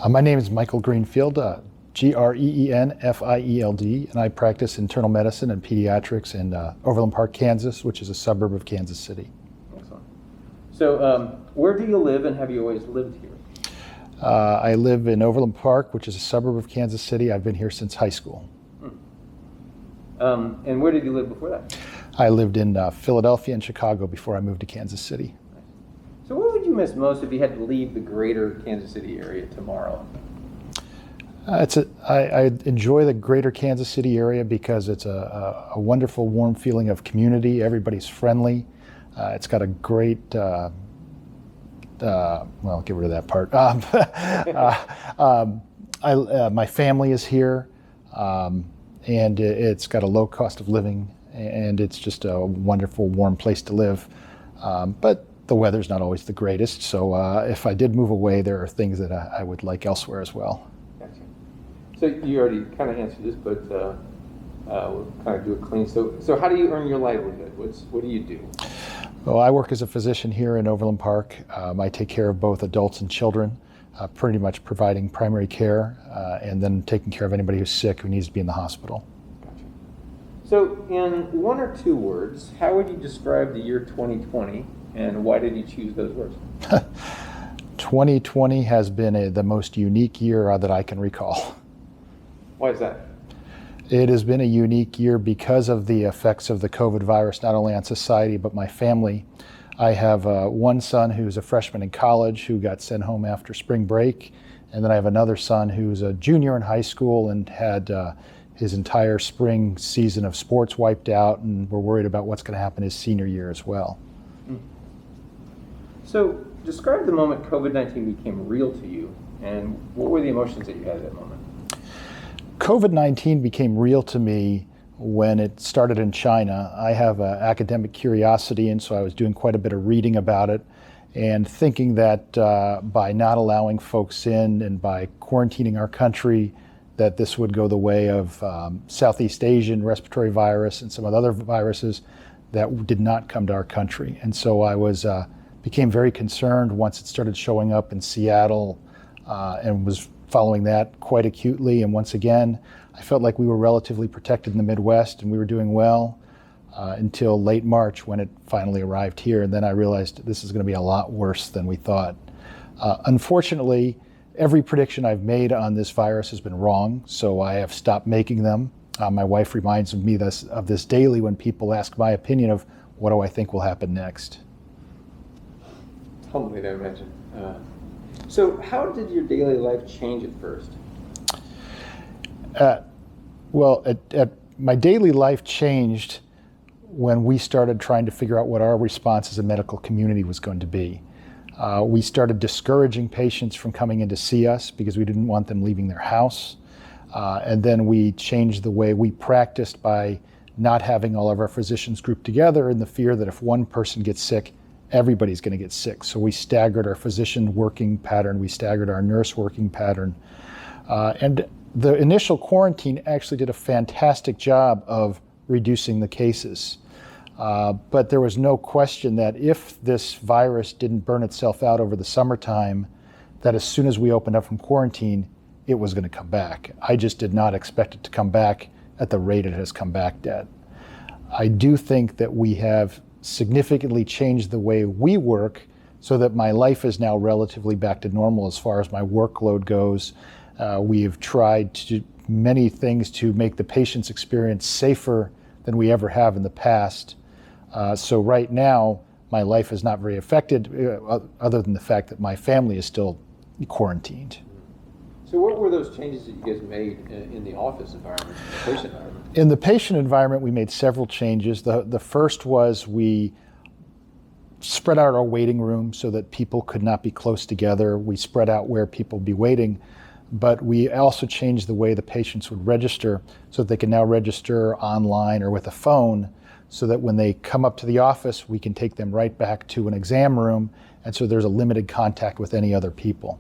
My name is Michael Greenfield, Greenfield, and I practice internal medicine and pediatrics in Overland Park, Kansas, which is a suburb of Kansas City. Excellent. So where do you live, and have you always lived here? I live in Overland Park, which is a suburb of Kansas City. I've been here since high school. And where did you live before that? I lived in Philadelphia and Chicago before I moved to Kansas City. So what would you miss most if you had to leave the greater Kansas City area tomorrow? I enjoy the greater Kansas City area because it's a wonderful, warm feeling of community. Everybody's friendly. It's got a great, well, get rid of that part. My family is here, and it's got a low cost of living, and it's just a wonderful, warm place to live. But the weather's not always the greatest, so if I did move away, there are things that I would like elsewhere as well. Gotcha. So you already kind of answered this, but we'll kind of do it clean. So how do you earn your livelihood? What do you do? Well, I work as a physician here in Overland Park. I take care of both adults and children, pretty much providing primary care and then taking care of anybody who's sick who needs to be in the hospital. Gotcha. So in one or two words, how would you describe the year 2020? And why did you choose those words? 2020 has been the most unique year that I can recall. Why is that? It has been a unique year because of the effects of the COVID virus, not only on society, but my family. I have one son who's a freshman in college who got sent home after spring break. And then I have another son who's a junior in high school and had his entire spring season of sports wiped out, and we're worried about what's going to happen his senior year as well. So describe the moment COVID-19 became real to you, and what were the emotions that you had at that moment? COVID-19 became real to me when it started in China. I have academic curiosity, and so I was doing quite a bit of reading about it and thinking that by not allowing folks in and by quarantining our country, that this would go the way of Southeast Asian respiratory virus and some of the other viruses that did not come to our country. And so I became very concerned once it started showing up in Seattle and was following that quite acutely. And once again, I felt like we were relatively protected in the Midwest and we were doing well until late March when it finally arrived here. And then I realized this is going to be a lot worse than we thought. Unfortunately, every prediction I've made on this virus has been wrong, so I have stopped making them. My wife reminds me of this daily when people ask my opinion of what do I think will happen next. Humbling, I imagine. So how did your daily life change at first? My daily life changed when we started trying to figure out what our response as a medical community was going to be. We started discouraging patients from coming in to see us because we didn't want them leaving their house. And then we changed the way we practiced by not having all of our physicians grouped together in the fear that if one person gets sick, everybody's going to get sick. So we staggered our physician working pattern, we staggered our nurse working pattern. And the initial quarantine actually did a fantastic job of reducing the cases. But there was no question that if this virus didn't burn itself out over the summertime, that as soon as we opened up from quarantine, it was going to come back. I just did not expect it to come back at the rate it has come back at. I do think that we have significantly changed the way we work so that my life is now relatively back to normal as far as my workload goes. We've tried to do many things to make the patient's experience safer than we ever have in the past. So right now, my life is not very affected other than the fact that my family is still quarantined. So what were those changes that you guys made in the office environment, the patient environment? In the patient environment, we made several changes. The first was we spread out our waiting room so that people could not be close together. We spread out where people would be waiting, but we also changed the way the patients would register so that they can now register online or with a phone so that when they come up to the office, we can take them right back to an exam room, and so there's a limited contact with any other people.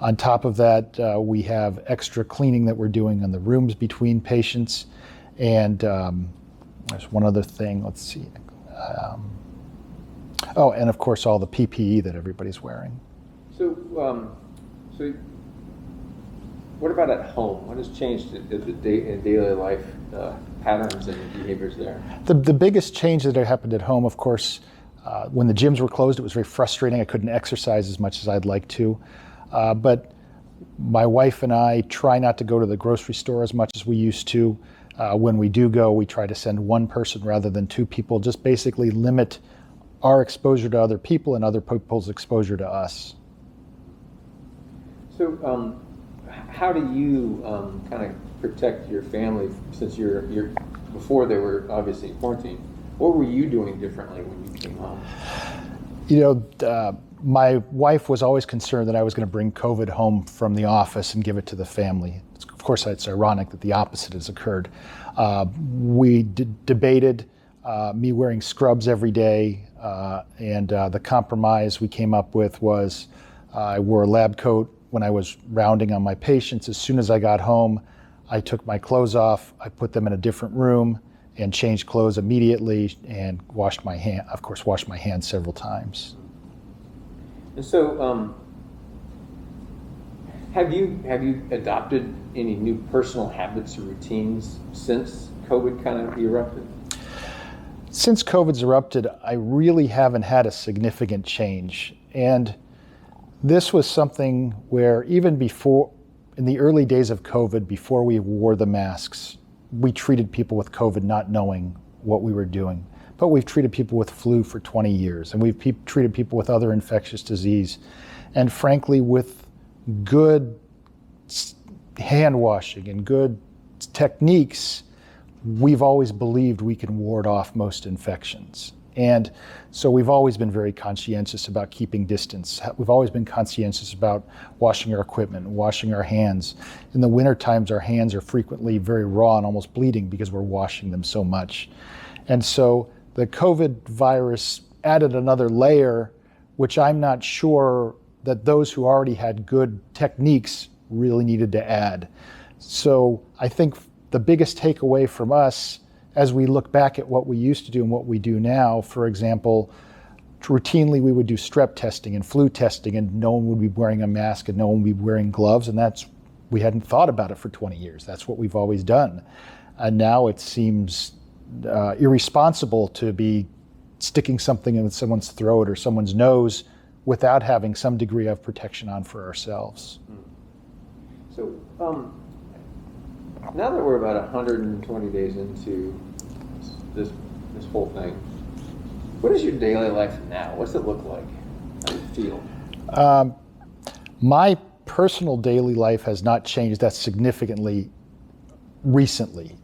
On top of that, we have extra cleaning that we're doing on the rooms between patients. And there's one other thing, let's see. And of course, all the PPE that everybody's wearing. So What about at home? What has changed in daily life patterns and behaviors there? The biggest change that happened at home, of course, when the gyms were closed, it was very frustrating. I couldn't exercise as much as I'd like to. But my wife and I try not to go to the grocery store as much as we used to. When we do go, we try to send one person rather than two people, just basically limit our exposure to other people and other people's exposure to us. So how do you kind of protect your family since you're before they were obviously quarantined? What were you doing differently when you came home? My wife was always concerned that I was going to bring COVID home from the office and give it to the family. Of course, it's ironic that the opposite has occurred. We debated me wearing scrubs every day, and the compromise we came up with was I wore a lab coat when I was rounding on my patients. As soon as I got home, I took my clothes off, I put them in a different room, and changed clothes immediately, and washed my hands several times. And so, have you adopted any new personal habits or routines since COVID kind of erupted? Since COVID's erupted, I really haven't had a significant change. And this was something where even before, in the early days of COVID, before we wore the masks, we treated people with COVID not knowing what we were doing. But we've treated people with flu for 20 years, and we've treated people with other infectious disease. And frankly, with good hand washing and good techniques, we've always believed we can ward off most infections. And so we've always been very conscientious about keeping distance. We've always been conscientious about washing our equipment, washing our hands. In the winter times, our hands are frequently very raw and almost bleeding because we're washing them so much. And so the COVID virus added another layer, which I'm not sure that those who already had good techniques really needed to add. So I think the biggest takeaway from us as we look back at what we used to do and what we do now, for example, routinely we would do strep testing and flu testing, and no one would be wearing a mask and no one would be wearing gloves, and we hadn't thought about it for 20 years. That's what we've always done. And now it seems irresponsible to be sticking something in someone's throat or someone's nose without having some degree of protection on for ourselves. So now that we're about 120 days into this whole thing, what is your daily life now? What's it look like? How do you feel? My personal daily life has not changed that significantly recently.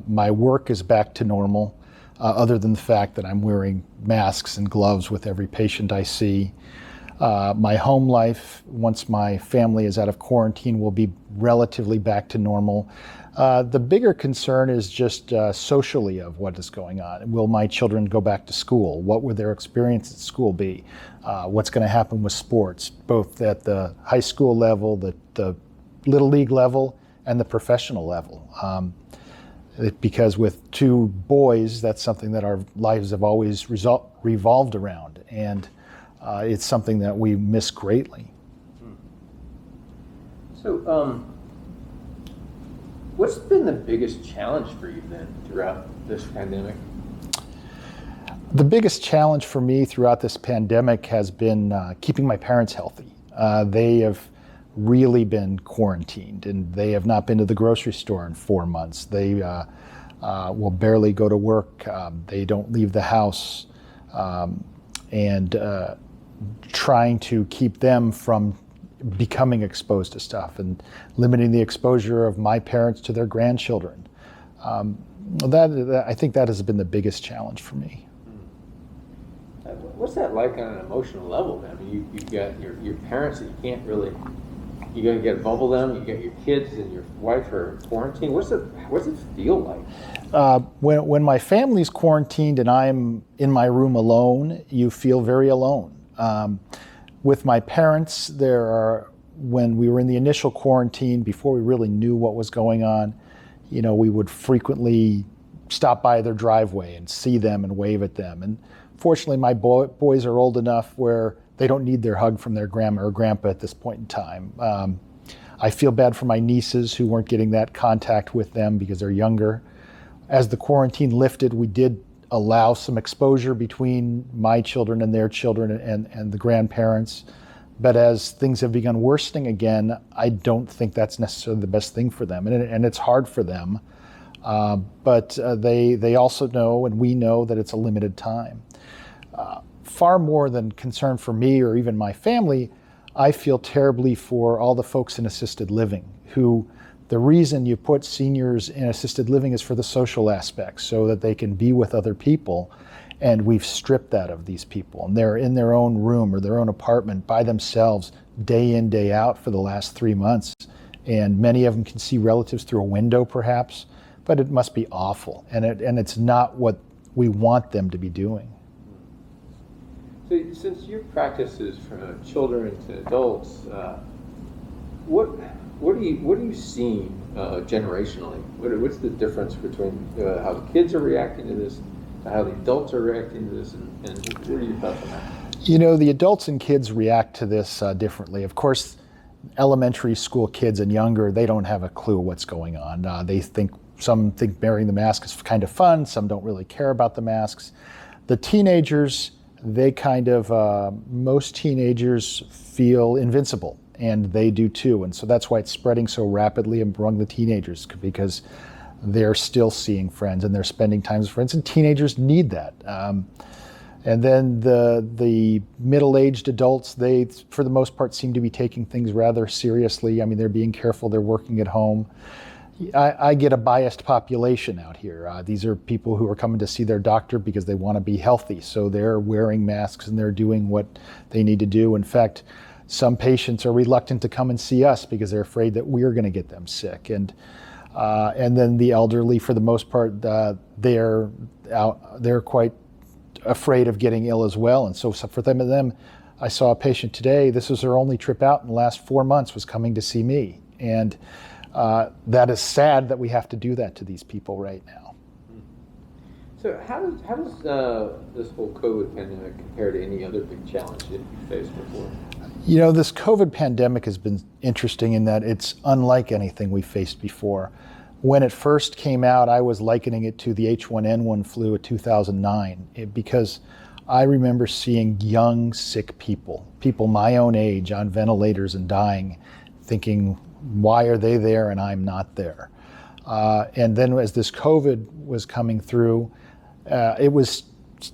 My work is back to normal, other than the fact that I'm wearing masks and gloves with every patient I see. My home life, once my family is out of quarantine, will be relatively back to normal. The bigger concern is just socially of what is going on. Will my children go back to school? What will their experience at school be? What's going to happen with sports, both at the high school level, the Little League level, and the professional level? Because with two boys, that's something that our lives have always revolved around, and it's something that we miss greatly. So, what's been the biggest challenge for you then throughout this pandemic? The biggest challenge for me throughout this pandemic has been keeping my parents healthy. They have really been quarantined, and they have not been to the grocery store in 4 months. They will barely go to work. They don't leave the house, and trying to keep them from becoming exposed to stuff and limiting the exposure of my parents to their grandchildren. I think that has been the biggest challenge for me. What's that like on an emotional level then? I mean, you've got your parents that you can't really, you got to get bubble them, you got your kids and your wife are quarantined. What's it feel like? When my family's quarantined and I'm in my room alone, you feel very alone. With my parents, when we were in the initial quarantine, before we really knew what was going on, we would frequently stop by their driveway and see them and wave at them. And fortunately, my boys are old enough where they don't need their hug from their grandma or grandpa at this point in time. I feel bad for my nieces who weren't getting that contact with them because they're younger. As the quarantine lifted, we did allow some exposure between my children and their children and the grandparents. But as things have begun worsening again, I don't think that's necessarily the best thing for them. And it's hard for them. But they also know, and we know, that it's a limited time. Far more than concern for me or even my family, I feel terribly for all the folks in assisted living who, the reason you put seniors in assisted living is for the social aspects, so that they can be with other people. And we've stripped that of these people. And they're in their own room or their own apartment by themselves, day in, day out for the last 3 months. And many of them can see relatives through a window perhaps, but it must be awful. And it's not what we want them to be doing. So since your practice is from children to adults, what are you seeing generationally? What's the difference between how the kids are reacting to this, how the adults are reacting to this, and what are your thoughts on that? The adults and kids react to this differently. Of course, elementary school kids and younger, they don't have a clue what's going on. Some think wearing the mask is kind of fun, some don't really care about the masks. The teenagers, most teenagers feel invincible, and they do too. And so that's why it's spreading so rapidly among the teenagers, because they're still seeing friends and they're spending time with friends, and teenagers need that. And then the middle-aged adults, they, for the most part, seem to be taking things rather seriously. I mean, they're being careful, they're working at home. I get a biased population out here. These are people who are coming to see their doctor because they want to be healthy. So they're wearing masks and they're doing what they need to do. In fact, some patients are reluctant to come and see us because they're afraid that we're going to get them sick. And then the elderly, for the most part, they're quite afraid of getting ill as well. And so for them, I saw a patient today. This was her only trip out in the last 4 months, was coming to see me. And that is sad that we have to do that to these people right now. So how does this whole COVID pandemic compare to any other big challenge that you faced before? This COVID pandemic has been interesting in that it's unlike anything we faced before. When it first came out, I was likening it to the H1N1 flu of 2009, because I remember seeing young, sick people my own age on ventilators and dying, thinking, why are they there and I'm not there? And then as this COVID was coming through, it was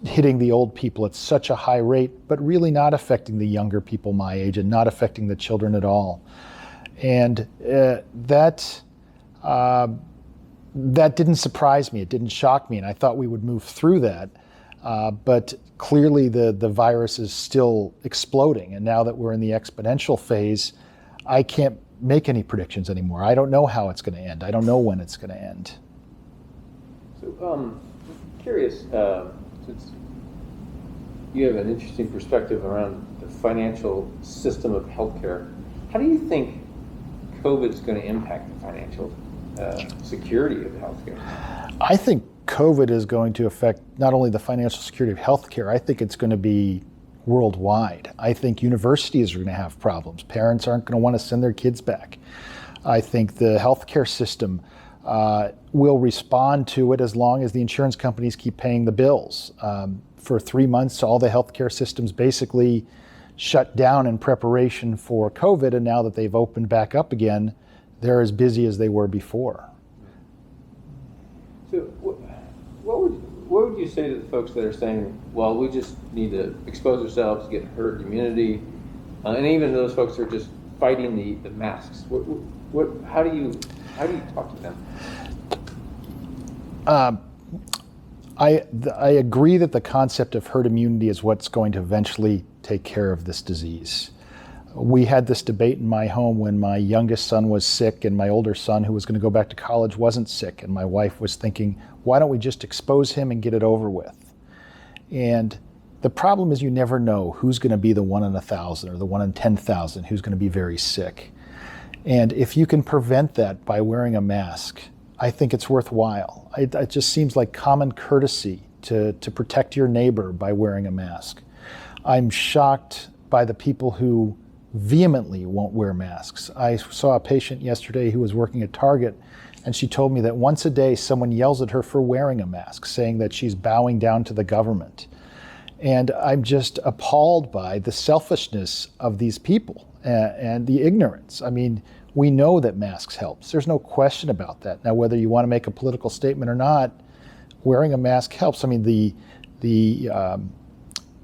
hitting the old people at such a high rate, but really not affecting the younger people my age and not affecting the children at all. And that didn't surprise me, it didn't shock me, and I thought we would move through that. But clearly the virus is still exploding, and now that we're in the exponential phase, I can't make any predictions anymore. I don't know how it's going to end. I don't know when it's going to end. So, curious, since you have an interesting perspective around the financial system of healthcare, how do you think COVID is going to impact the financial security of healthcare? I think COVID is going to affect not only the financial security of healthcare, I think it's going to be worldwide. I think universities are going to have problems. Parents aren't going to want to send their kids back. I think the healthcare system will respond to it as long as the insurance companies keep paying the bills. For 3 months, all the healthcare systems basically shut down in preparation for COVID, and now that they've opened back up again, they're as busy as they were before. So what would you say to the folks that are saying, well, we just need to expose ourselves, get herd immunity, and even those folks who are just fighting the masks? How do you talk to them? I agree that the concept of herd immunity is what's going to eventually take care of this disease. We had this debate in my home when my youngest son was sick and my older son, who was going to go back to college, wasn't sick. And my wife was thinking, why don't we just expose him and get it over with? And the problem is you never know who's going to be the 1 in 1,000 or the 1 in 10,000 who's going to be very sick. And if you can prevent that by wearing a mask, I think it's worthwhile. It just seems like common courtesy to protect your neighbor by wearing a mask. I'm shocked by the people who vehemently won't wear masks. I saw a patient yesterday who was working at Target, and she told me that once a day someone yells at her for wearing a mask, saying that she's bowing down to the government. And I'm just appalled by the selfishness of these people and the ignorance. I mean, we know that masks helps. There's no question about that. Now, whether you want to make a political statement or not, wearing a mask helps. I mean, the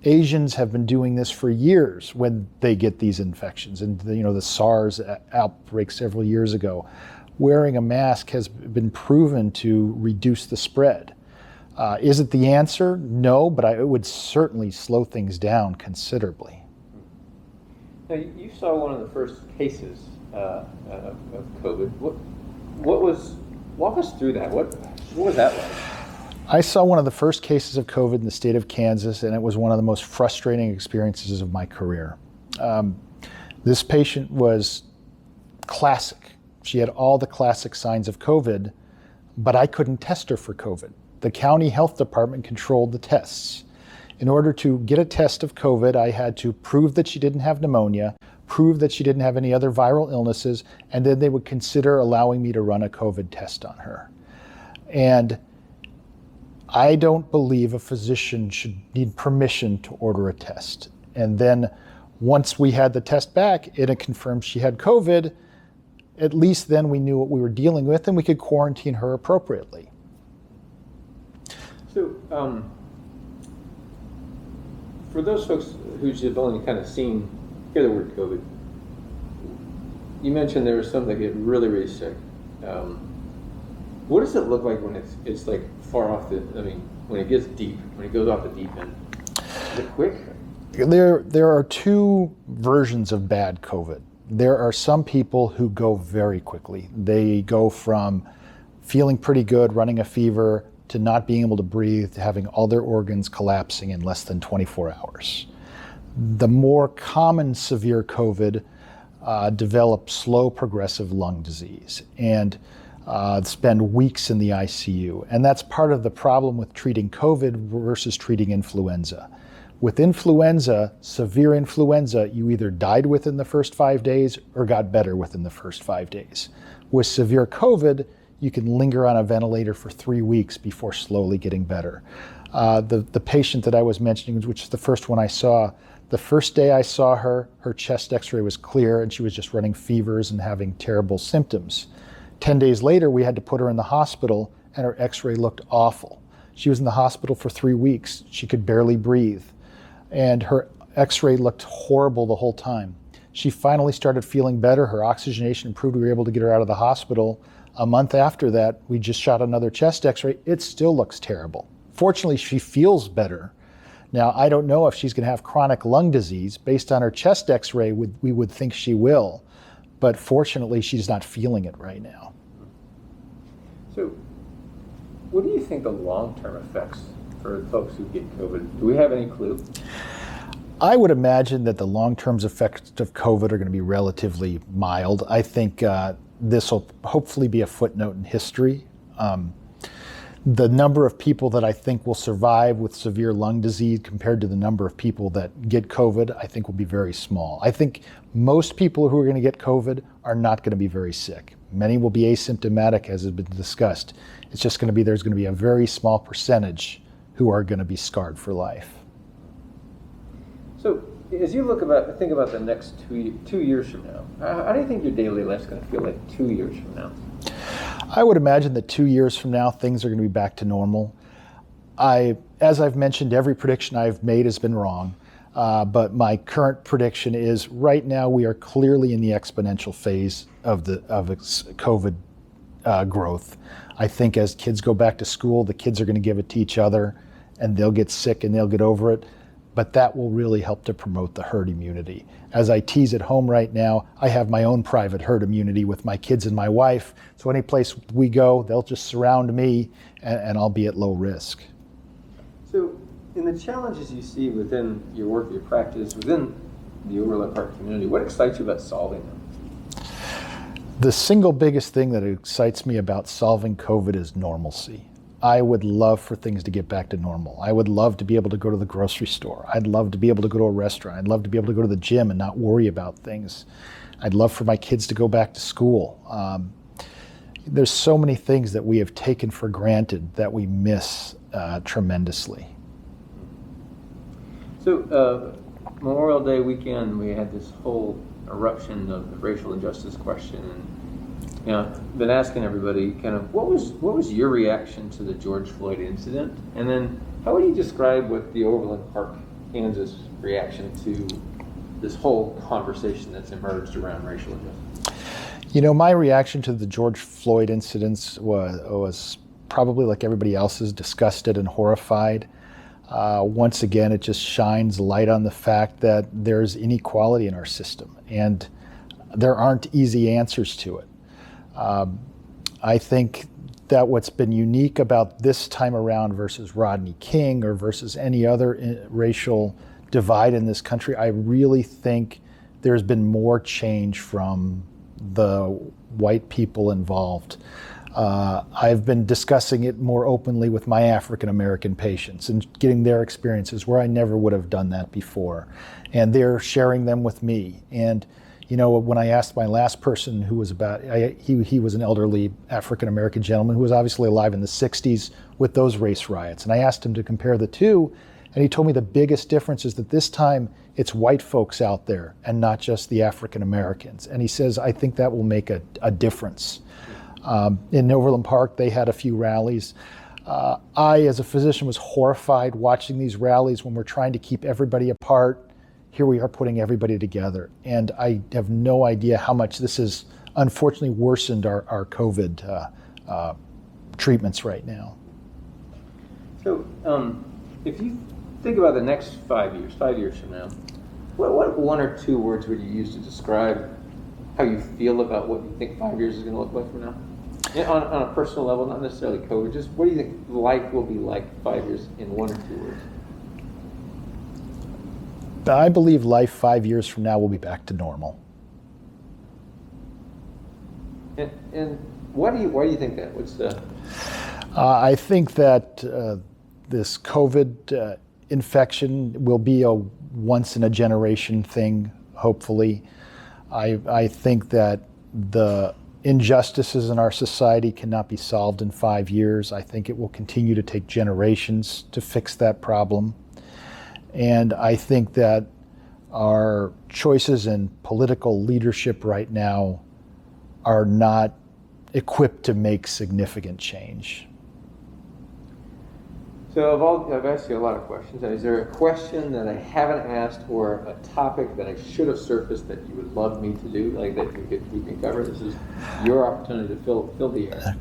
Asians have been doing this for years when they get these infections, and the SARS outbreak several years ago. Wearing a mask has been proven to reduce the spread. Is it the answer? No, but it would certainly slow things down considerably. Now, you saw one of the first cases of COVID. Walk us through that. What was that like? I saw one of the first cases of COVID in the state of Kansas, and it was one of the most frustrating experiences of my career. This patient was classic. She had all the classic signs of COVID, but I couldn't test her for COVID. The county health department controlled the tests. In order to get a test of COVID, I had to prove that she didn't have pneumonia, prove that she didn't have any other viral illnesses, and then they would consider allowing me to run a COVID test on her. And I don't believe a physician should need permission to order a test. And then once we had the test back, it confirmed she had COVID. At least then we knew what we were dealing with and we could quarantine her appropriately. So, for those folks who have only kind of hear the word COVID, you mentioned there are some that get really, really sick. What does it look like when it's like far off when it gets deep, when it goes off the deep end? Is it quick? There are two versions of bad COVID. There are some people who go very quickly. They go from feeling pretty good, running a fever, to not being able to breathe, to having all their organs collapsing in less than 24 hours. The more common severe COVID develop slow progressive lung disease and spend weeks in the ICU. And that's part of the problem with treating COVID versus treating influenza. With influenza, severe influenza, you either died within the first 5 days or got better within the first 5 days. With severe COVID, you can linger on a ventilator for 3 weeks before slowly getting better. The patient that I was mentioning, which is the first one I saw, the first day I saw her, her chest x-ray was clear and she was just running fevers and having terrible symptoms. 10 days later, we had to put her in the hospital and her x-ray looked awful. She was in the hospital for 3 weeks. She could barely breathe. And her x-ray looked horrible the whole time. She finally started feeling better. Her oxygenation improved. We were able to get her out of the hospital. A month after that, we just shot another chest x-ray. It still looks terrible. Fortunately, she feels better. Now, I don't know if she's going to have chronic lung disease. Based on her chest x-ray, we would think she will. But fortunately, she's not feeling it right now. So, what do you think the long-term effects for folks who get COVID? Do we have any clue? I would imagine that the long-term effects of COVID are going to be relatively mild. I think this will hopefully be a footnote in history. The number of people that I think will survive with severe lung disease compared to the number of people that get COVID, I think will be very small. I think most people who are going to get COVID are not going to be very sick. Many will be asymptomatic, as has been discussed. It's just going to be, there's going to be a very small percentage who are going to be scarred for life. So, as you think about the next 2 years from now, how do you think your daily life's going to feel like 2 years from now? I would imagine that 2 years from now, things are going to be back to normal. As I've mentioned, every prediction I've made has been wrong. But my current prediction is right now we are clearly in the exponential phase of COVID growth. I think as kids go back to school, the kids are going to give it to each other and they'll get sick and they'll get over it. But that will really help to promote the herd immunity. As I tease at home right now, I have my own private herd immunity with my kids and my wife. So any place we go, they'll just surround me and I'll be at low risk. So in the challenges you see within your work, your practice, within the Overland Park community, what excites you about solving them? The single biggest thing that excites me about solving COVID is normalcy. I would love for things to get back to normal. I would love to be able to go to the grocery store. I'd love to be able to go to a restaurant. I'd love to be able to go to the gym and not worry about things. I'd love for my kids to go back to school. There's so many things that we have taken for granted that we miss tremendously. So Memorial Day weekend, we had this whole eruption of the racial injustice question, and been asking everybody kind of what was your reaction to the George Floyd incident, and then how would you describe what the Overland Park, Kansas reaction to this whole conversation that's emerged around racial injustice? My reaction to the George Floyd incidents was probably like everybody else's, disgusted and horrified. Once again, it just shines light on the fact that there's inequality in our system, and there aren't easy answers to it. I think that what's been unique about this time around versus Rodney King or versus any other racial divide in this country, I really think there's been more change from the white people involved. I've been discussing it more openly with my African American patients and getting their experiences where I never would have done that before. And they're sharing them with me. And when I asked my last person who was he was an elderly African American gentleman who was obviously alive in the 60s with those race riots. And I asked him to compare the two, and he told me the biggest difference is that this time it's white folks out there and not just the African Americans. And he says, I think that will make a difference. In Overland Park, they had a few rallies. I, as a physician, was horrified watching these rallies when we're trying to keep everybody apart. Here we are putting everybody together. And I have no idea how much this has unfortunately worsened our COVID treatments right now. So if you think about the next 5 years from now, what one or two words would you use to describe how you feel about what you think 5 years is going to look like from now? On a personal level, not necessarily COVID, just what do you think life will be like 5 years in one or two words? I believe life 5 years from now will be back to normal. And why do you think that? What's the? I think that this COVID infection will be a once in a generation thing, hopefully. I think that the injustices in our society cannot be solved in 5 years. I think it will continue to take generations to fix that problem. And I think that our choices in political leadership right now are not equipped to make significant change. So I've asked you a lot of questions. Is there a question that I haven't asked or a topic that I should have surfaced that you would love me to do, like that we can cover? This is your opportunity to fill the air.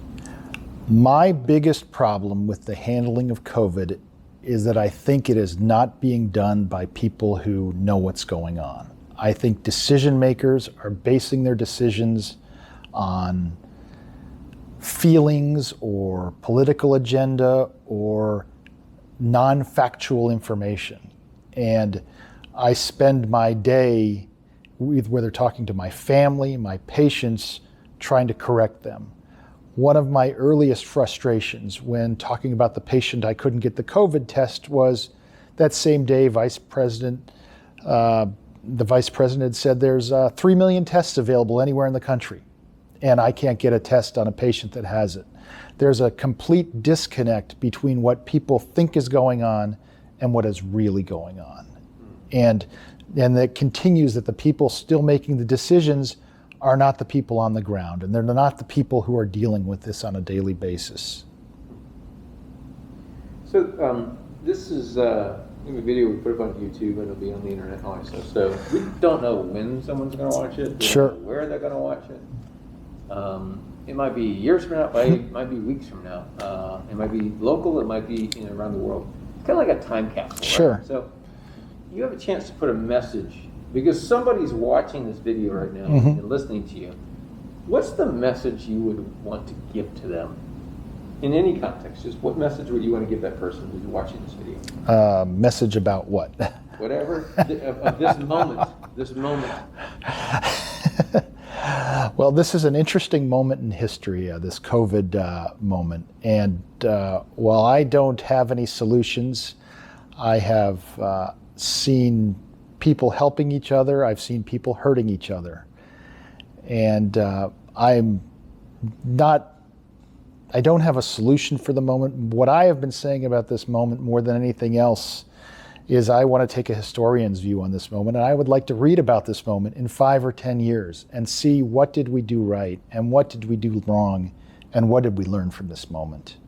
My biggest problem with the handling of COVID is that I think it is not being done by people who know what's going on. I think decision makers are basing their decisions on feelings or political agenda or non-factual information. And I spend my day, whether talking to my family, my patients, trying to correct them. One of my earliest frustrations when talking about the patient I couldn't get the COVID test was that same day the vice president had said there's 3 million tests available anywhere in the country, and I can't get a test on a patient that has it. There's a complete disconnect between what people think is going on and what is really going on. And that continues that the people still making the decisions are not the people on the ground, and they're not the people who are dealing with this on a daily basis. So this is a video we put up on YouTube, and it'll be on the internet also. So we don't know when someone's going to watch it. We don't know where they're going to watch it. It might be years from now. It might be weeks from now. It might be local. It might be around the world. It's kind of like a time capsule. Sure. Right? So you have a chance to put a message, because somebody's watching this video right now and listening to you. What's the message you would want to give to them in any context? Just what message would you want to give that person who's watching this video? Message about what? Whatever of this moment. Well, this is an interesting moment in history, this COVID moment. And while I don't have any solutions, I have seen people helping each other. I've seen people hurting each other. And I don't have a solution for the moment. What I have been saying about this moment more than anything else is I want to take a historian's view on this moment, and I would like to read about this moment in 5 or 10 years and see what did we do right and what did we do wrong and what did we learn from this moment.